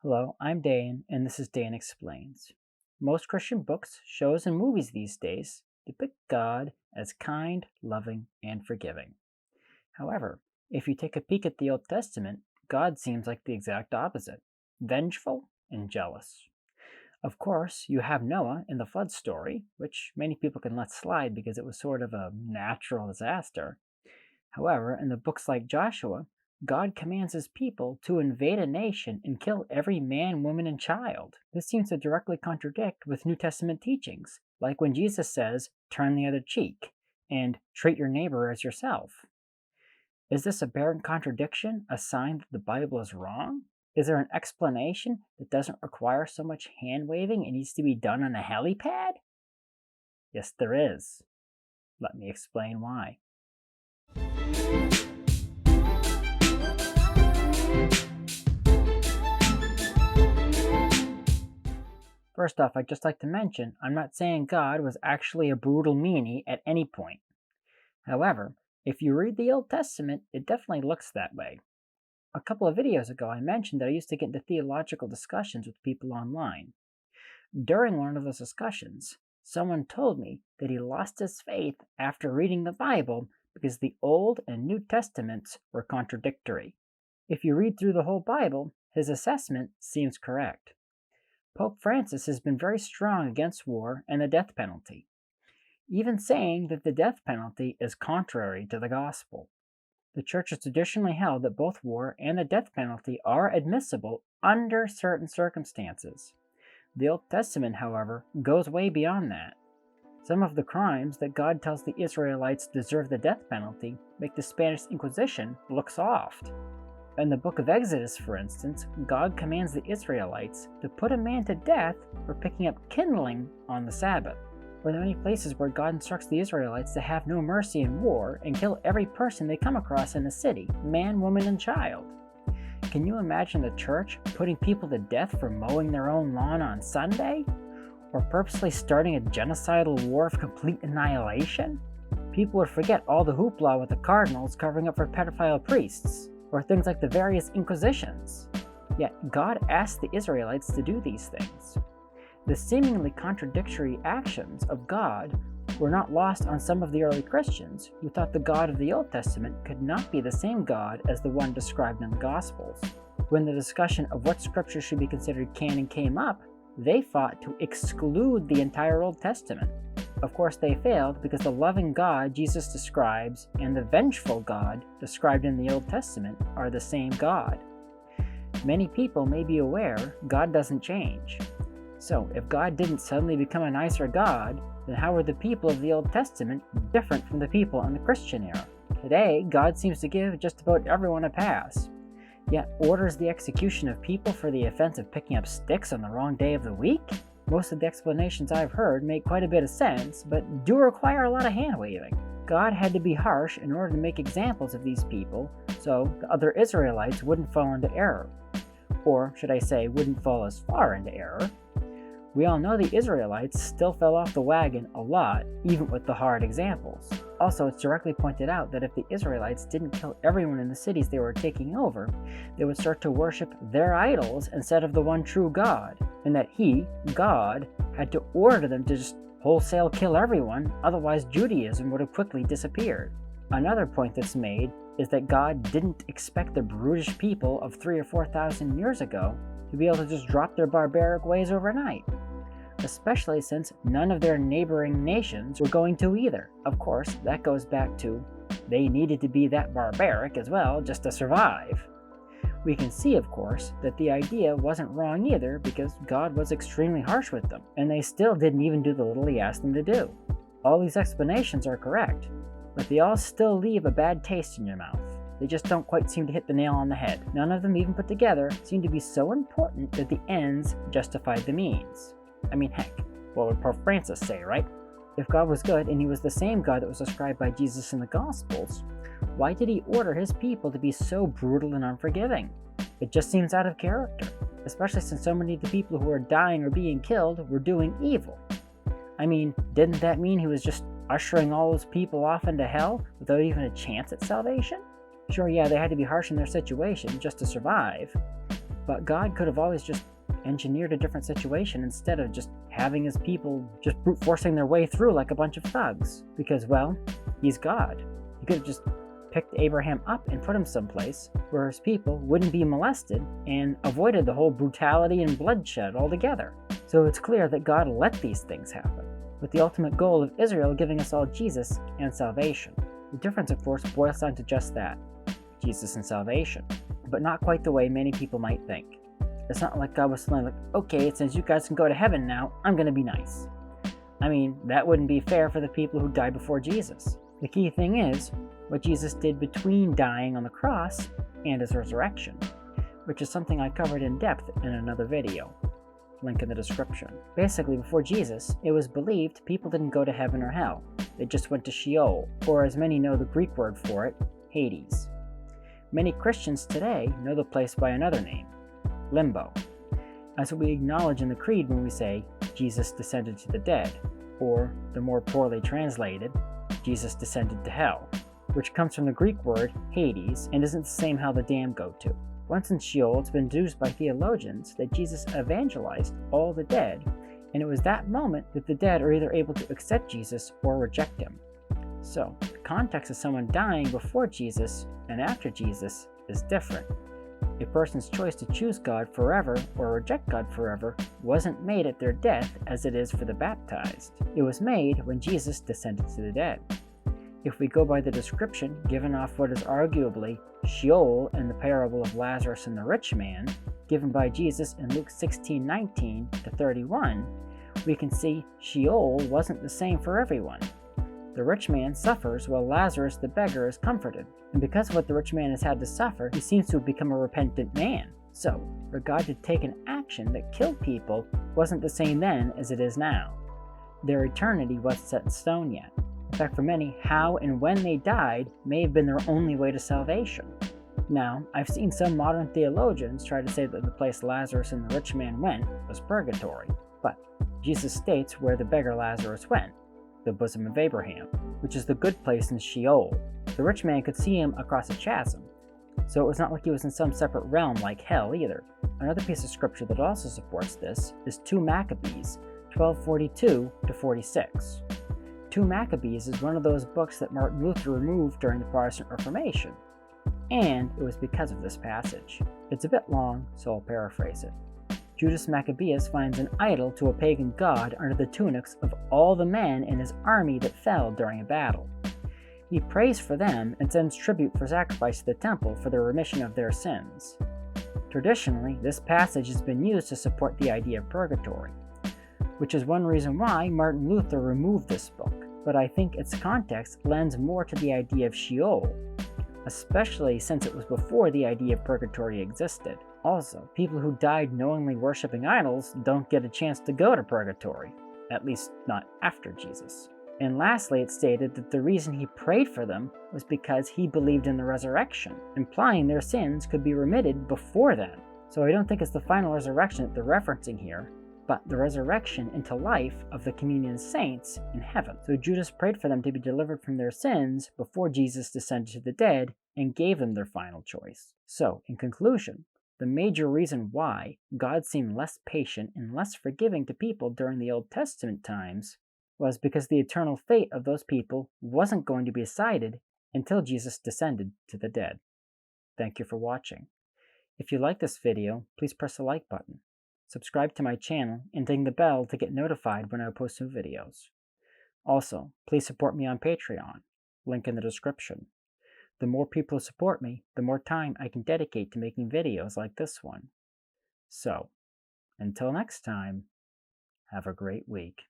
Hello, I'm Dane, and this is Dane Explains. Most Christian books, shows, and movies these days depict God as kind, loving, and forgiving. However, if you take a peek at the Old Testament, God seems like the exact opposite: vengeful and jealous. Of course, you have Noah in the flood story, which many people can let slide because it was sort of a natural disaster. However, in the books like Joshua, God commands his people to invade a nation and kill every man, woman, and child. This seems to directly contradict with New Testament teachings, like when Jesus says, "Turn the other cheek," and "treat your neighbor as yourself." Is this apparent contradiction a sign that the Bible is wrong? Is there an explanation that doesn't require so much hand waving and needs to be done on a helipad? Yes, there is. Let me explain why. First off, I'd just like to mention I'm not saying God was actually a brutal meanie at any point. However, if you read the Old Testament, it definitely looks that way. A couple of videos ago, I mentioned that I used to get into theological discussions with people online. During one of those discussions, someone told me that he lost his faith after reading the Bible because the Old and New Testaments were contradictory. If you read through the whole Bible, his assessment seems correct. Pope Francis has been very strong against war and the death penalty, even saying that the death penalty is contrary to the gospel. The Church has traditionally held that both war and the death penalty are admissible under certain circumstances. The Old Testament, however, goes way beyond that. Some of the crimes that God tells the Israelites deserve the death penalty make the Spanish Inquisition look soft. In the book of Exodus, for instance, God commands the Israelites to put a man to death for picking up kindling on the Sabbath. There are many places where God instructs the Israelites to have no mercy in war and kill every person they come across in the city, man, woman, and child. Can you imagine the church putting people to death for mowing their own lawn on Sunday? Or purposely starting a genocidal war of complete annihilation? People would forget all the hoopla with the cardinals covering up for pedophile priests, or things like the various inquisitions. Yet God asked the Israelites to do these things. The seemingly contradictory actions of God were not lost on some of the early Christians who thought the God of the Old Testament could not be the same God as the one described in the Gospels. When the discussion of what scripture should be considered canon came up, they fought to exclude the entire Old Testament. Of course, they failed because the loving God Jesus describes and the vengeful God described in the Old Testament are the same God. Many people may be aware God doesn't change. So, if God didn't suddenly become a nicer God, then how are the people of the Old Testament different from the people in the Christian era? Today, God seems to give just about everyone a pass, yet orders the execution of people for the offense of picking up sticks on the wrong day of the week? Most of the explanations I've heard make quite a bit of sense, but do require a lot of hand-waving. God had to be harsh in order to make examples of these people, so the other Israelites wouldn't fall into error. Or, should I say, wouldn't fall as far into error. We all know the Israelites still fell off the wagon a lot, even with the hard examples. Also, it's directly pointed out that if the Israelites didn't kill everyone in the cities they were taking over, they would start to worship their idols instead of the one true God, and that He, God, had to order them to just wholesale kill everyone, otherwise Judaism would have quickly disappeared. Another point that's made is that God didn't expect the brutish people of 3,000 or 4,000 years ago to be able to just drop their barbaric ways overnight, especially since none of their neighboring nations were going to either. Of course, that goes back to they needed to be that barbaric as well just to survive. We can see, of course, that the idea wasn't wrong either because God was extremely harsh with them, and they still didn't even do the little He asked them to do. All these explanations are correct, but they all still leave a bad taste in your mouth. They just don't quite seem to hit the nail on the head. None of them, even put together, seem to be so important that the ends justified the means. I mean, heck, what would Pope Francis say, right? If God was good and He was the same God that was described by Jesus in the Gospels, why did He order His people to be so brutal and unforgiving? It just seems out of character, especially since so many of the people who were dying or being killed were doing evil. I mean, didn't that mean He was just ushering all those people off into hell without even a chance at salvation? Sure, yeah, they had to be harsh in their situation just to survive, But God could have always just engineered a different situation instead of just having his people just brute forcing their way through like a bunch of thugs. Because, well, he's God. He could have just picked Abraham up and put him someplace where his people wouldn't be molested and avoided the whole brutality and bloodshed altogether. So it's clear that God let these things happen, with the ultimate goal of Israel giving us all Jesus and salvation. The difference, of course, boils down to just that, Jesus and salvation, but not quite the way many people might think. It's not like God was suddenly like, okay, since you guys can go to heaven now, I'm going to be nice. I mean, that wouldn't be fair for the people who died before Jesus. The key thing is what Jesus did between dying on the cross and his resurrection, which is something I covered in depth in another video. Link in the description. Basically, before Jesus, it was believed people didn't go to heaven or hell. They just went to Sheol, or as many know the Greek word for it, Hades. Many Christians today know the place by another name, limbo. That's what we acknowledge in the creed when we say, Jesus descended to the dead, or, the more poorly translated, Jesus descended to hell, which comes from the Greek word Hades and isn't the same hell the damned go to. Once in Sheol, it's been deduced by theologians that Jesus evangelized all the dead, and it was that moment that the dead are either able to accept Jesus or reject him. So, the context of someone dying before Jesus and after Jesus is different. A person's choice to choose God forever or reject God forever wasn't made at their death as it is for the baptized. It was made when Jesus descended to the dead. If we go by the description given off what is arguably Sheol in the parable of Lazarus and the rich man, given by Jesus in Luke 16:19-31, we can see Sheol wasn't the same for everyone. The rich man suffers while Lazarus the beggar is comforted, and because of what the rich man has had to suffer, he seems to have become a repentant man. So, for God to take an action that killed people wasn't the same then as it is now. Their eternity wasn't set in stone yet. In fact, for many, how and when they died may have been their only way to salvation. Now, I've seen some modern theologians try to say that the place Lazarus and the rich man went was purgatory, but Jesus states where the beggar Lazarus went, the bosom of Abraham, which is the good place in Sheol. The rich man could see him across a chasm, so it was not like he was in some separate realm like hell either. Another piece of scripture that also supports this is 2 Maccabees, 12:42-46. 2 Maccabees is one of those books that Martin Luther removed during the Protestant Reformation, and it was because of this passage. It's a bit long, so I'll paraphrase it. Judas Maccabeus finds an idol to a pagan god under the tunics of all the men in his army that fell during a battle. He prays for them and sends tribute for sacrifice to the temple for the remission of their sins. Traditionally, this passage has been used to support the idea of purgatory, which is one reason why Martin Luther removed this book, but I think its context lends more to the idea of Sheol, especially since it was before the idea of purgatory existed. Also, people who died knowingly worshipping idols don't get a chance to go to purgatory, at least not after Jesus. And lastly, it stated that the reason he prayed for them was because he believed in the resurrection, implying their sins could be remitted before then. So I don't think it's the final resurrection that they're referencing here, but the resurrection into life of the communion saints in heaven. So Judas prayed for them to be delivered from their sins before Jesus descended to the dead and gave them their final choice. So, in conclusion, the major reason why God seemed less patient and less forgiving to people during the Old Testament times was because the eternal fate of those people wasn't going to be decided until Jesus descended to the dead. Thank you for watching. If you like this video, please press the like button. Subscribe to my channel and ding the bell to get notified when I post new videos. Also, please support me on Patreon, link in the description. The more people who support me, the more time I can dedicate to making videos like this one. So, until next time, have a great week.